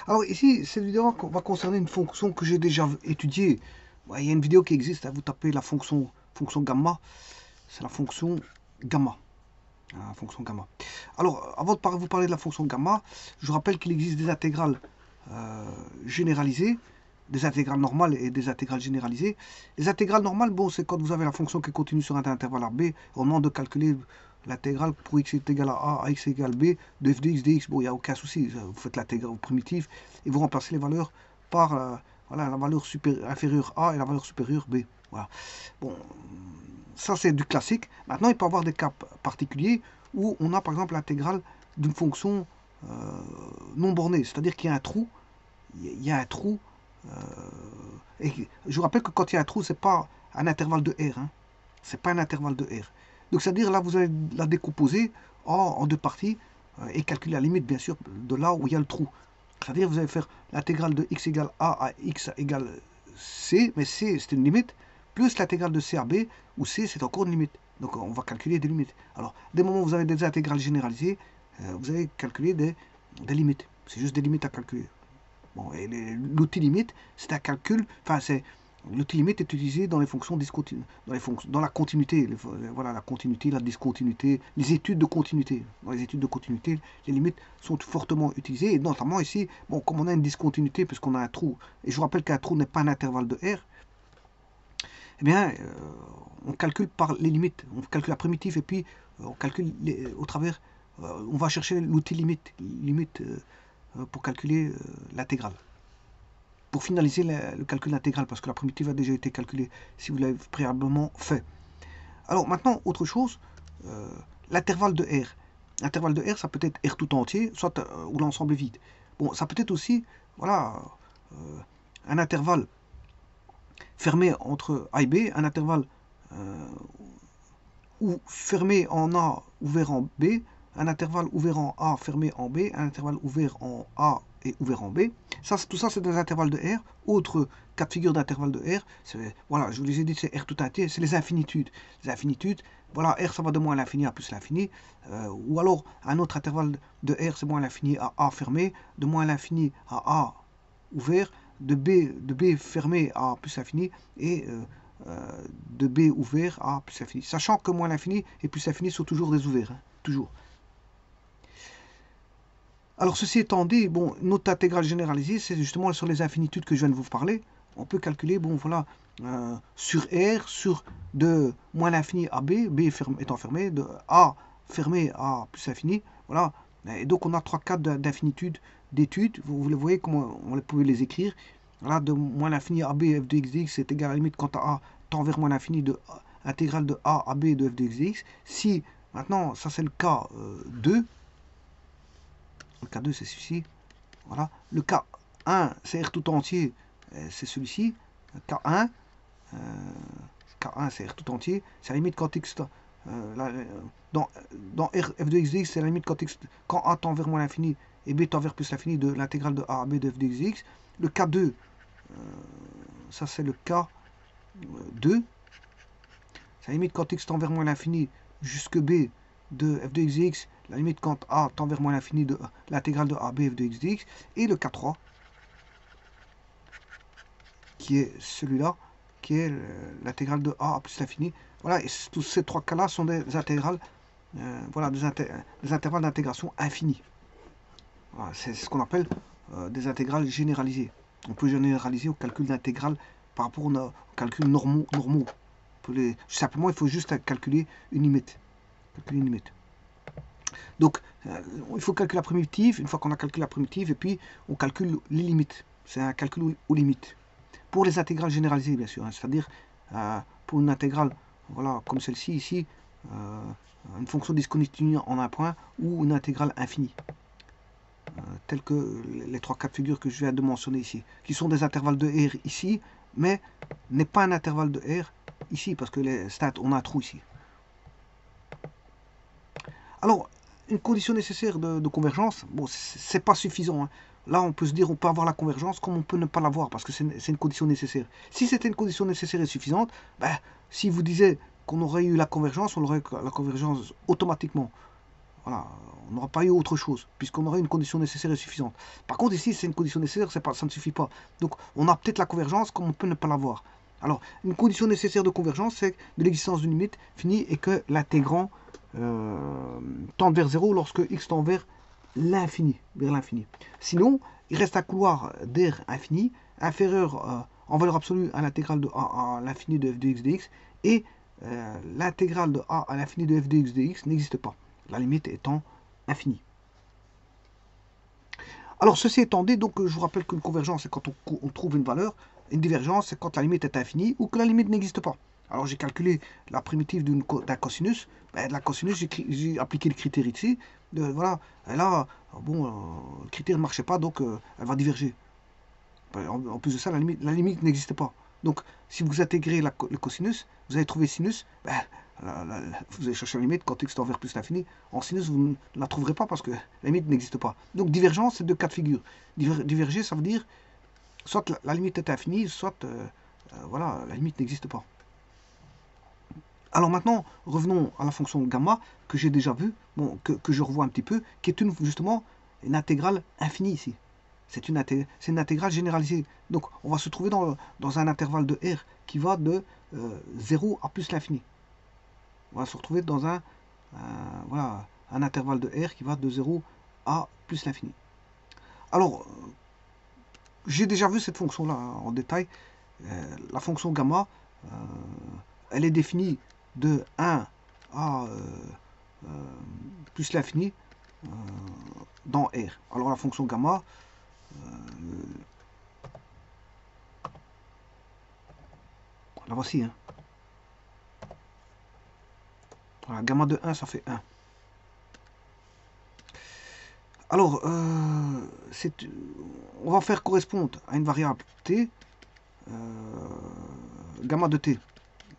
Alors ici, cette vidéo va concerner une fonction que j'ai déjà étudiée. Ouais, il y a une vidéo qui existe, hein, vous tapez la fonction gamma, c'est la fonction gamma. La fonction gamma. Alors, avant de vous parler de la fonction gamma, je vous rappelle qu'il existe des intégrales généralisées, des intégrales normales et des intégrales généralisées. Les intégrales normales, bon, c'est quand vous avez la fonction qui continue sur un intervalle AB, on demande de calculer l'intégrale pour x est égal à x égale b, de f de x dx, bon, il n'y a aucun souci, vous faites l'intégrale primitive et vous remplacez les valeurs par voilà, la valeur inférieure a et la valeur supérieure b. Voilà. Bon, ça c'est du classique. Maintenant, il peut y avoir des cas particuliers où on a par exemple l'intégrale d'une fonction non bornée, c'est-à-dire qu'il y a un trou, il y a un trou, et je vous rappelle que quand il y a un trou, c'est pas un intervalle de R, hein, c'est pas un intervalle de R. Donc c'est-à-dire là, vous allez la décomposer en deux parties et calculer la limite, bien sûr, de là où il y a le trou. C'est-à-dire vous allez faire l'intégrale de x égale a à x égale c, mais c c'est une limite, plus l'intégrale de c à b, où c c'est encore une limite. Donc on va calculer des limites. Alors, dès le moment où vous avez des intégrales généralisées, vous allez calculer des limites. C'est juste des limites à calculer. Bon, et l'outil limite, c'est un calcul, enfin c'est l'outil limite est utilisé dans les fonctions discontinues, dans la continuité, voilà, la continuité, la discontinuité, les études de continuité. Dans les études de continuité, les limites sont fortement utilisées, et notamment ici, bon, comme on a une discontinuité, puisqu'on a un trou, et je vous rappelle qu'un trou n'est pas un intervalle de R, eh bien, on calcule par les limites, on calcule la primitive, et puis on calcule au travers, on va chercher l'outil limite pour calculer l'intégrale. Pour finaliser le calcul intégral, parce que la primitive a déjà été calculée si vous l'avez préalablement fait. Alors maintenant, autre chose, l'intervalle de R. L'intervalle de R, ça peut être R tout entier, soit ou l'ensemble est vide. Bon, ça peut être aussi, voilà, un intervalle fermé entre A et B, un intervalle ou fermé en A, ouvert en B, un intervalle ouvert en A, fermé en B, un intervalle ouvert en A et ouvert en B. Ça, tout ça, c'est des intervalles de R. Autre cas de figure d'intervalle de R, voilà, je vous les ai dit, c'est R tout entier, c'est les infinitudes. Les infinitudes, voilà, R, ça va de moins l'infini à plus l'infini. Ou alors, un autre intervalle de R, c'est moins l'infini à A fermé, de moins l'infini à A ouvert, de B fermé à plus l'infini, et de B ouvert à plus l'infini. Sachant que moins l'infini et plus l'infini sont toujours des ouverts, hein, toujours. Alors ceci étant dit, bon, notre intégrale généralisée, c'est justement sur les infinitudes que je viens de vous parler. On peut calculer, bon voilà, sur R, sur de moins l'infini à B, B étant fermé, de A fermé à plus l'infini, voilà. Et donc on a trois cas d'infinitude d'études, vous le voyez comment on pouvait les écrire. Voilà, de moins l'infini à B, f de x dx, c'est égal à la limite quand A tend vers moins l'infini de intégrale de A à B de f de x dx. Si, maintenant, ça c'est le cas 2, le cas 2 c'est celui-ci, voilà. Le cas 1 c'est R tout entier, c'est celui-ci. K1, K1 c'est R tout entier, c'est la limite quand x dans R, f de x dx, c'est la limite quand A tend vers moins l'infini et B tend vers plus l'infini de l'intégrale de A à B de f de x dx. Le cas 2, ça c'est le cas 2, c'est la limite quand x tend vers moins l'infini jusque B de f de x dx, la limite quand A tend vers moins l'infini de l'intégrale de AB f de x dx, et le cas 3, qui est celui-là, qui est l'intégrale de A à plus l'infini. Voilà, et tous ces trois cas-là sont des intégrales, voilà, des intervalles d'intégration infinis. Voilà, c'est ce qu'on appelle des intégrales généralisées. On peut généraliser au calcul d'intégrales par rapport aux calculs normaux. Simplement, il faut juste calculer une limite. Donc, il faut calculer la primitive. Une fois qu'on a calculé la primitive, et puis on calcule les limites. C'est un calcul aux limites. Pour les intégrales généralisées, bien sûr. Hein, c'est-à-dire, pour une intégrale, voilà, comme celle-ci, ici, une fonction discontinue en un point, ou une intégrale infinie. Tels que les trois cas de figure que je viens de mentionner ici, qui sont des intervalles de R ici, mais n'est pas un intervalle de R ici, parce que on a un trou ici. Alors, une condition nécessaire de convergence, bon, c'est pas suffisant. Hein. Là, on peut se dire, on peut avoir la convergence, comme on peut ne pas l'avoir, parce que c'est une condition nécessaire. Si c'était une condition nécessaire et suffisante, ben, si vous disiez qu'on aurait eu la convergence, on aurait la convergence automatiquement. Voilà, on n'aura pas eu autre chose, puisqu'on aurait une condition nécessaire et suffisante. Par contre, ici, c'est une condition nécessaire, ça ne suffit pas. Donc, on a peut-être la convergence, comme on peut ne pas l'avoir. Alors, une condition nécessaire de convergence, c'est de l'existence d'une limite finie et que l'intégrand tend vers 0 lorsque x tend vers l'infini, Sinon, il reste un couloir d'air infini, inférieur en valeur absolue à l'intégrale de a à l'infini de f de x dx, et l'intégrale de a à l'infini de f de x dx n'existe pas, la limite étant infinie. Alors, ceci étant dit, donc, je vous rappelle qu'une convergence, c'est quand on trouve une valeur. Une divergence, c'est quand la limite est infinie ou que la limite n'existe pas. Alors, j'ai calculé la primitive d'un cosinus. Ben, de la cosinus, j'ai appliqué le critère ici. Voilà. Et là, bon, le critère ne marchait pas, donc elle va diverger. En plus de ça, la limite n'existe pas. Donc, si vous intégrez le cosinus, vous allez trouver sinus. Ben, vous allez chercher la limite quand x tend vers plus l'infini. En sinus, vous ne la trouverez pas parce que la limite n'existe pas. Donc, divergence, c'est deux cas de figure. Diverger, ça veut dire soit la limite est infinie, soit voilà, la limite n'existe pas. Alors maintenant, revenons à la fonction gamma que j'ai déjà vue, bon, que je revois un petit peu, qui est justement une intégrale infinie ici. C'est une intégrale généralisée. Donc on va se trouver dans un intervalle de R qui va de 0 à plus l'infini. On va se retrouver dans voilà, un intervalle de R qui va de 0 à plus l'infini. Alors, j'ai déjà vu cette fonction-là en détail. La fonction gamma, elle est définie de 1 à plus l'infini dans R. Alors la fonction gamma, la voici. Hein. Voilà, gamma de 1, ça fait 1. Alors, on va faire correspondre à une variable t, gamma de t.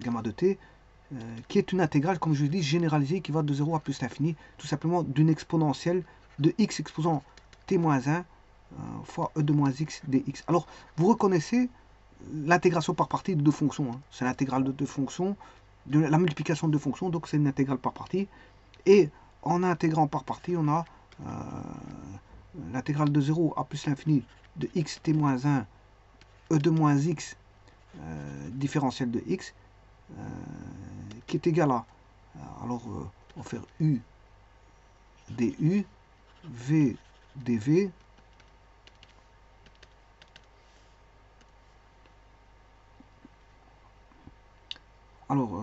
Gamma de t, qui est une intégrale, comme je l'ai dit, généralisée, qui va de 0 à plus l'infini, tout simplement d'une exponentielle de x exposant t-1 fois e de moins x dx. Alors, vous reconnaissez l'intégration par partie de deux fonctions. Hein. C'est l'intégrale de deux fonctions, de la multiplication de deux fonctions, donc c'est une intégrale par partie. Et en intégrant par partie, on a l'intégrale de 0 à plus l'infini de x t-1 e de moins x différentielle de x, qui est égal à, alors on va faire u du, v dv, alors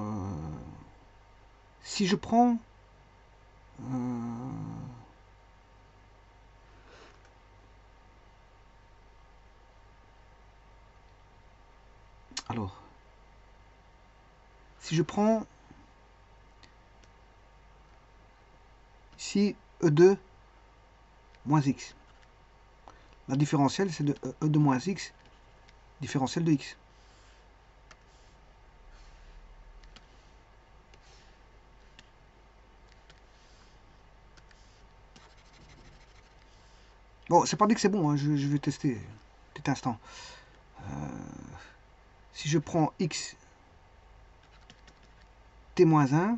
si je prends alors si je prends ici E2 moins x, la différentielle c'est de E2 moins x différentielle de x. Bon, c'est pas dit que c'est bon, hein, je vais tester un petit instant. Si je prends x t-1,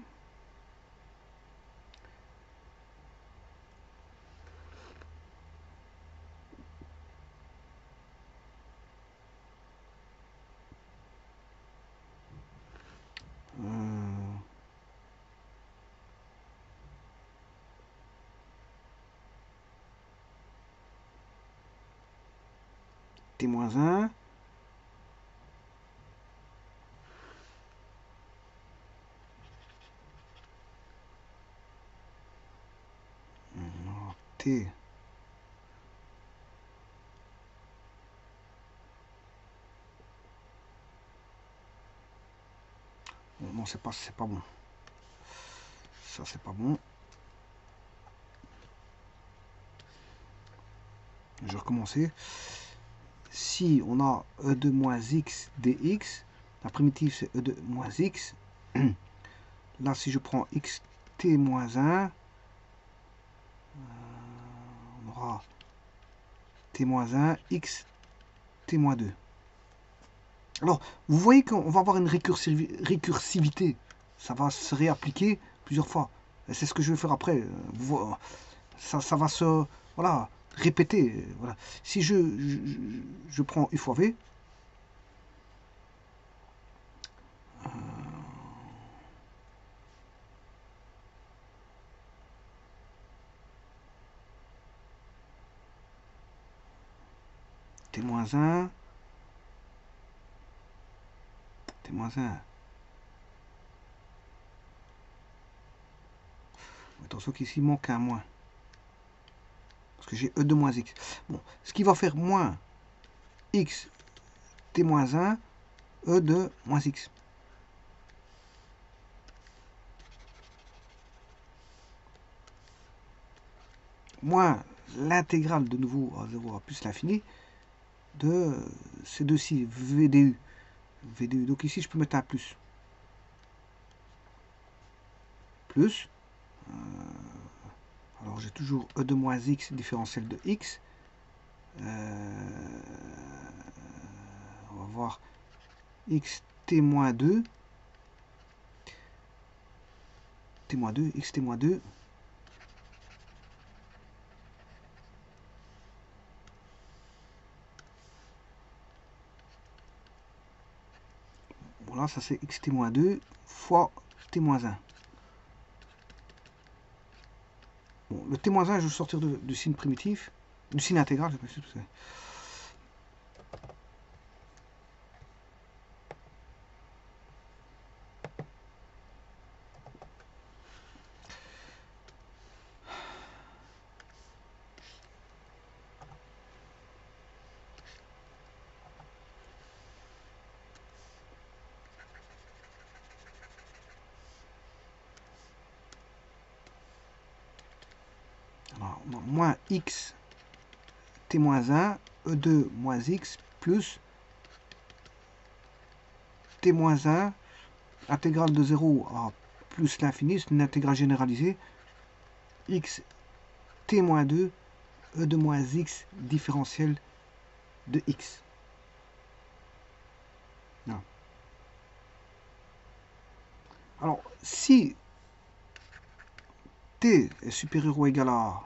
t-1, t non, c'est pas bon. Ça, c'est pas bon. Je vais recommencer. Si on a E2 moins x dx, la primitive c'est E2 moins x. Là, si je prends x t moins 1, on aura t moins 1, x t moins 2. Alors, vous voyez qu'on va avoir une récursivité. Ça va se réappliquer plusieurs fois. C'est ce que je vais faire après. Ça va se voilà, répéter. Voilà. Si je prends U fois V, T-1, T-1. Attention qu'ici il manque un moins. Parce que j'ai E de moins X. Bon, ce qui va faire moins X T-1, E de moins X. Moins l'intégrale de nouveau à 0 à plus l'infini de ces deux-ci, VDU. VDU. Donc ici, je peux mettre un plus. Plus. Alors j'ai toujours E de moins X différentiel de X. On va voir xt-2. T-2, xt-2. Voilà, ça c'est xt-2 fois t-1. Bon, le t-1, je vais sortir du signe primitif, du signe intégral, je sais pas si alors, moins x t-1, e2 moins x plus t-1 intégrale de 0 à plus l'infini, c'est une intégrale généralisée, x t-2, e2 moins x différentiel de x. Non. Alors, si t est supérieur ou égal à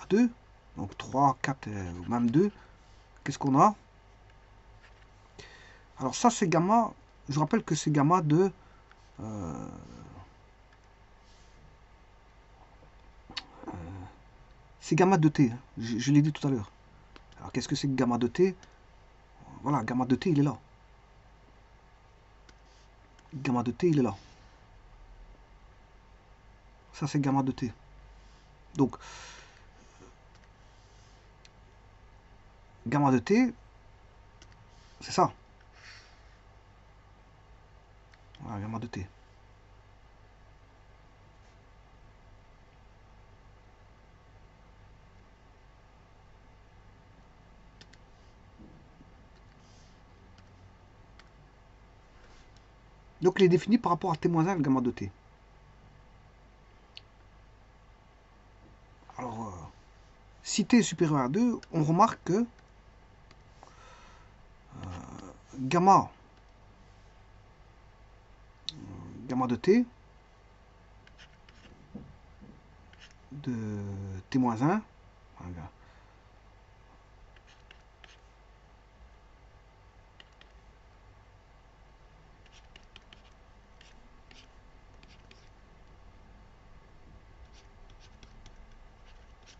2, donc 3, 4 ou même 2, qu'est-ce qu'on a? Alors ça c'est gamma, je rappelle que c'est gamma de c'est gamma de t, hein. Je l'ai dit tout à l'heure. Alors qu'est-ce que c'est que gamma de t? Voilà, gamma de t il est là. Gamma de t il est là. Ça c'est gamma de t. Donc gamma de t, c'est ça. Voilà, gamma de t. Donc il est défini par rapport à t-1, le gamma de t. Alors, si t est supérieur à 2, on remarque que gamma, gamma de t de t-1,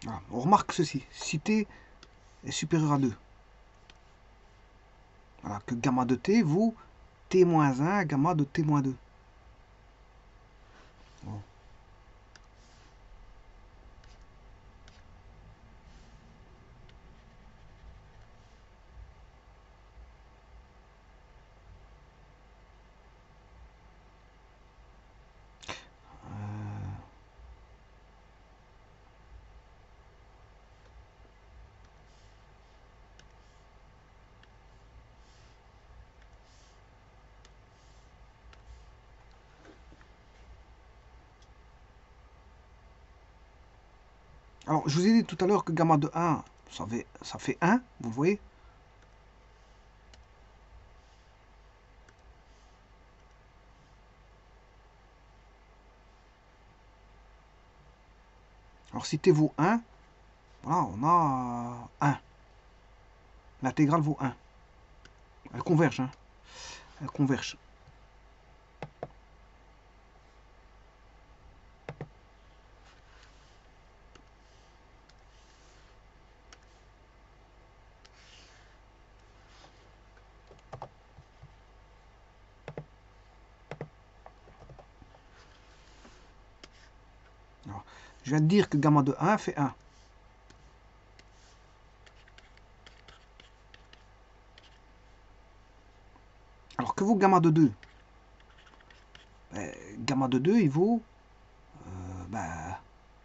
voilà, on remarque ceci, si t est supérieur à 2, voilà, que gamma de t vaut t-1 gamma de t-2. Bon. Alors, je vous ai dit tout à l'heure que gamma de 1, ça fait 1, vous voyez. Alors si t vaut 1, voilà, on a 1. L'intégrale vaut 1. Elle converge, hein. Elle converge. Alors, je viens de dire que gamma de 1 fait 1. Alors que vaut gamma de 2? Gamma de 2, il vaut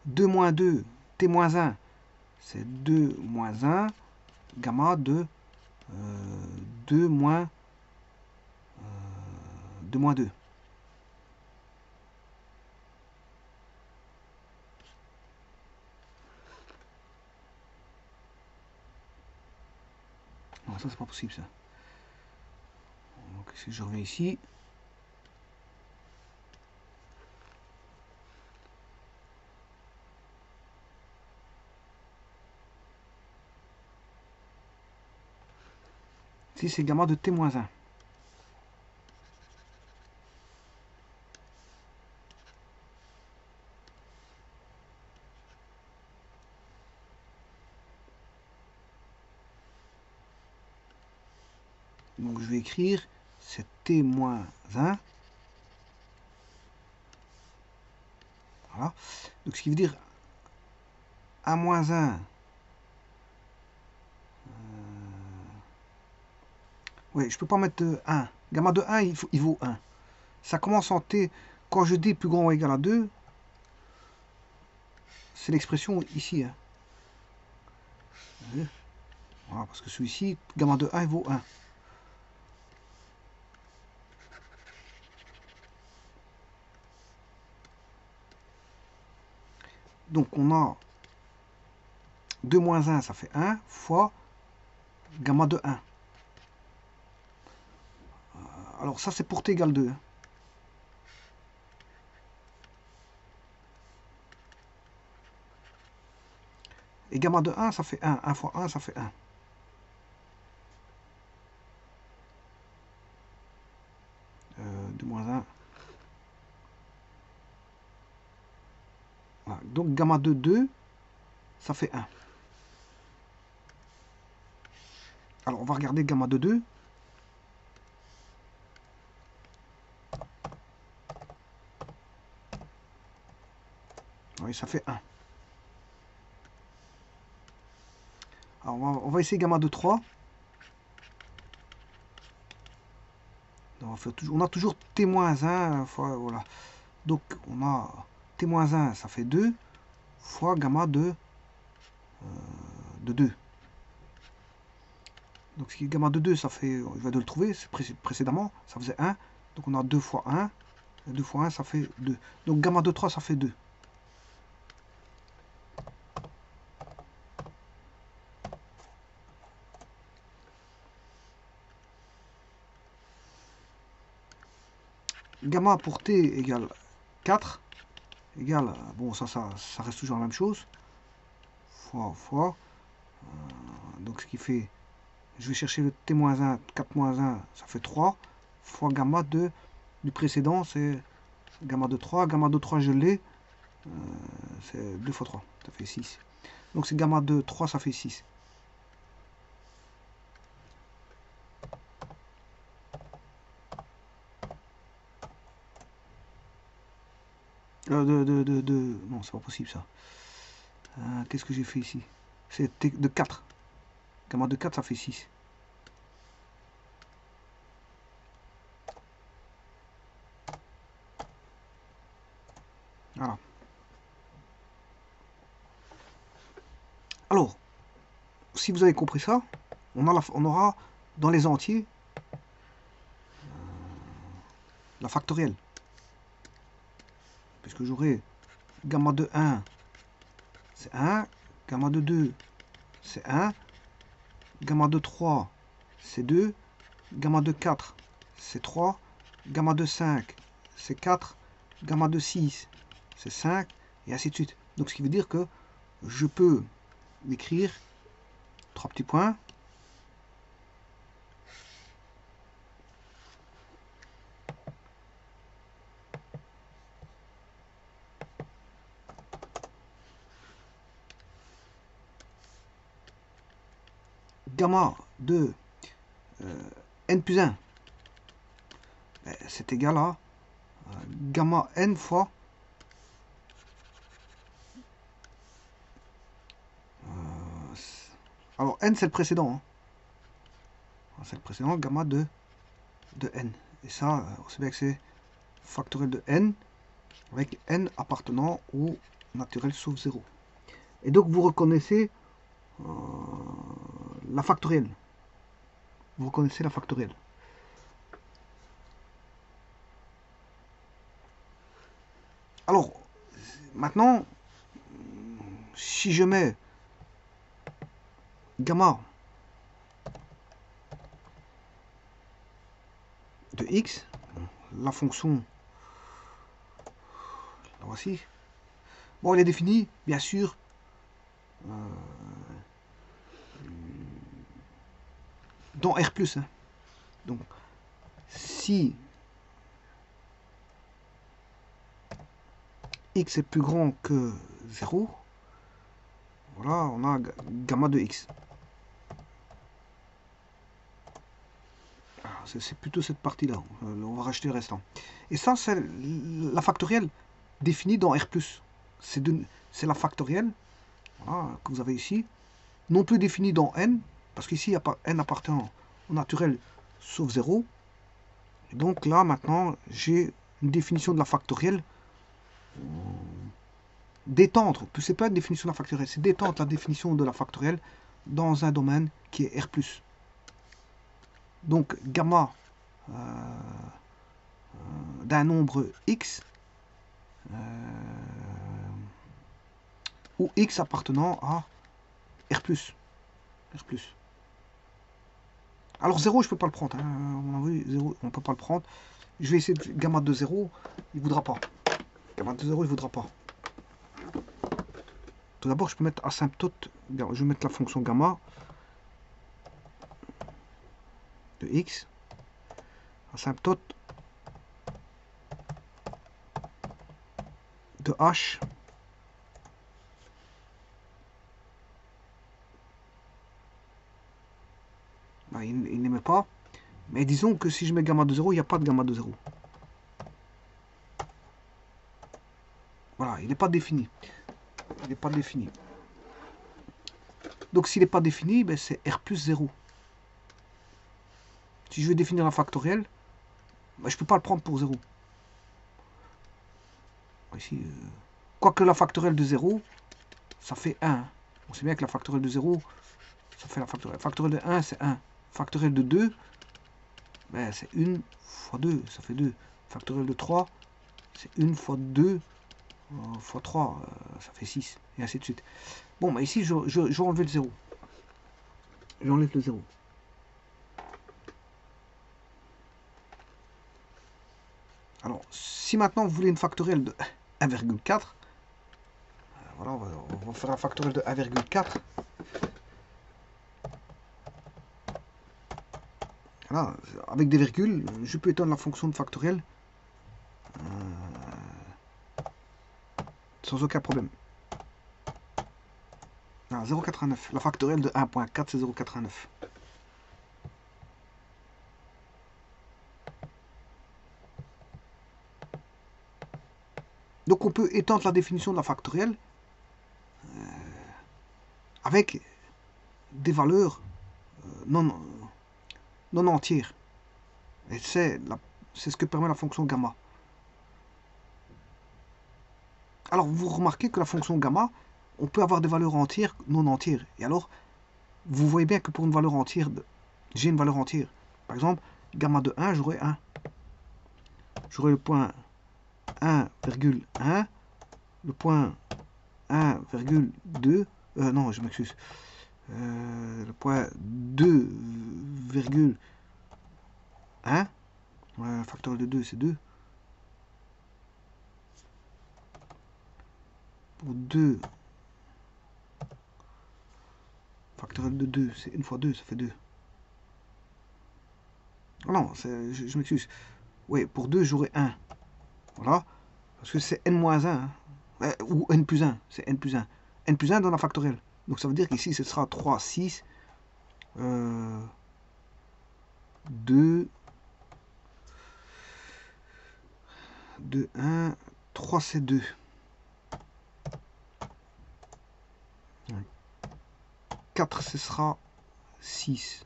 2 moins 2, t moins 1. C'est 2 moins 1, gamma de 2 moins 2. Non, ça c'est pas possible ça. Donc si je reviens ici, ici c'est gamma de t moins 1. Donc je vais écrire, c'est t moins 1. Voilà. Donc ce qui veut dire 1 moins 1. Oui, je peux pas mettre 1. Gamma de 1, il vaut 1. Ça commence en t. Quand je d plus grand ou égal à 2, c'est l'expression ici. Hein. Voilà, parce que celui-ci, gamma de 1, il vaut 1. Donc on a 2 moins 1, ça fait 1, fois gamma de 1. Alors ça c'est pour t égale 2. Hein. Et gamma de 1, ça fait 1. 1 fois 1, ça fait 1. Euh, 2 moins 1. Voilà. Donc gamma de 2, ça fait 1. Alors on va regarder gamma de 2. Oui, ça fait 1. Alors on va essayer gamma de 3. On a toujours t-1 fois, voilà. Donc on a t-1, ça fait 2, fois gamma de 2. Donc ce qui est gamma de 2, ça fait, je vais de le trouver, précédemment, ça faisait 1. Donc on a 2 fois 1, et 2 fois 1, ça fait 2. Donc gamma de 3, ça fait 2. Gamma pour t égale 4, égale, bon ça reste toujours la même chose, fois, donc ce qui fait, je vais chercher le t-1, 4-1, ça fait 3, fois gamma du précédent, c'est gamma de 3, gamma de 3 je l'ai, c'est 2 fois 3, ça fait 6. Donc c'est gamma de 3, ça fait 6. Non, c'est pas possible ça. Qu'est-ce que j'ai fait ici? C'est de 4. Gamma de 4, ça fait 6. Voilà. Alors, si vous avez compris ça, on aura dans les entiers la factorielle. Puisque j'aurai gamma de 1, c'est 1. Gamma de 2, c'est 1. Gamma de 3, c'est 2. Gamma de 4, c'est 3. Gamma de 5, c'est 4. Gamma de 6, c'est 5. Et ainsi de suite. Donc ce qui veut dire que je peux l'écrire, 3 petits points, gamma de n plus 1, c'est égal à gamma n fois alors n c'est le précédent, hein. C'est le précédent, gamma de n. Et ça, on sait bien que c'est factoriel de n avec n appartenant au naturel sauf 0. Et donc vous reconnaissez la factorielle. Vous reconnaissez la factorielle. Alors, maintenant, si je mets gamma de x, la fonction, la voici. Bon, elle est définie, bien sûr, dans R+. Hein. Donc, si x est plus grand que 0, voilà, on a gamma de x. C'est plutôt cette partie-là. On va racheter le restant. Et ça, c'est la factorielle définie dans R+. C'est la factorielle voilà, que vous avez ici, non plus définie dans n, parce qu'ici, n appartient au naturel sauf 0. Et donc là, maintenant, j'ai une définition de la factorielle d'étendre, c'est pas une définition de la factorielle, c'est d'étendre la définition de la factorielle dans un domaine qui est R+. Donc gamma d'un nombre x ou x appartenant à R+. R+. Alors 0, je peux pas le prendre. Hein. On a vu 0, on peut pas le prendre. Je vais essayer de gamma de 0, il voudra pas. Gamma de 0, il voudra pas. Tout d'abord, je peux mettre asymptote. Je vais mettre la fonction gamma de x. Asymptote de h. Ben, il n'aimait pas. Mais disons que si je mets gamma de 0, il n'y a pas de gamma de 0. Voilà, il n'est pas défini. Il n'est pas défini. Donc s'il n'est pas défini, ben, c'est R plus 0. Si je veux définir la factorielle, ben, je ne peux pas le prendre pour 0. Ici, quoique la factorielle de 0, ça fait 1. On sait bien que la factorielle de 0, ça fait la factorielle. La factorielle de 1, c'est 1. Factorielle de 2, ben, c'est 1 fois 2, ça fait 2. Factorielle de 3, c'est 1 fois 2 fois 3, ça fait 6. Et ainsi de suite. Bon, ben ici, je vais enlever le 0. J'enlève le 0. Alors, si maintenant vous voulez une factorielle de 1,4, voilà, on va faire la factorielle de 1,4. Voilà, avec des virgules, je peux étendre la fonction de factorielle sans aucun problème. 0,89. La factorielle de 1,4, c'est 0,89. Donc on peut étendre la définition de la factorielle avec des valeurs non entières. Et c'est ce que permet la fonction gamma. Alors vous remarquez que la fonction gamma, on peut avoir des valeurs entières, non entières. Et alors, vous voyez bien que pour une valeur entière, j'ai une valeur entière. Par exemple, gamma de 1, j'aurai 1. J'aurai le point 1,1, le point 1,2, non, je m'excuse, le point 2,1, ouais, factoriel de 2, c'est 2. Pour 2, Factoriel de 2, c'est 1 fois 2, ça fait 2. Oh non, je m'excuse. Oui, pour 2, j'aurai 1. Voilà. Parce que c'est n-1. Hein. Ou n plus 1. C'est n plus 1. N plus 1 dans la factorielle. Donc ça veut dire qu'ici, ce sera 3, 6. 2. 2, 1. 3, c'est 2. 4, ce sera 6.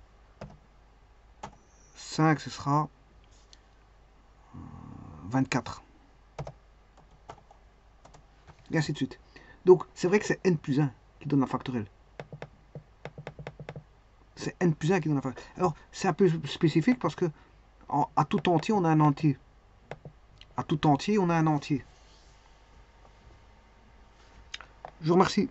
5, ce sera 24. Et ainsi de suite. Donc, c'est vrai que c'est n plus 1 qui donne la factorielle. C'est n plus 1 qui donne la factorielle. Alors, c'est un peu spécifique parce que à tout entier, on a un entier. À tout entier, on a un entier. Je vous remercie.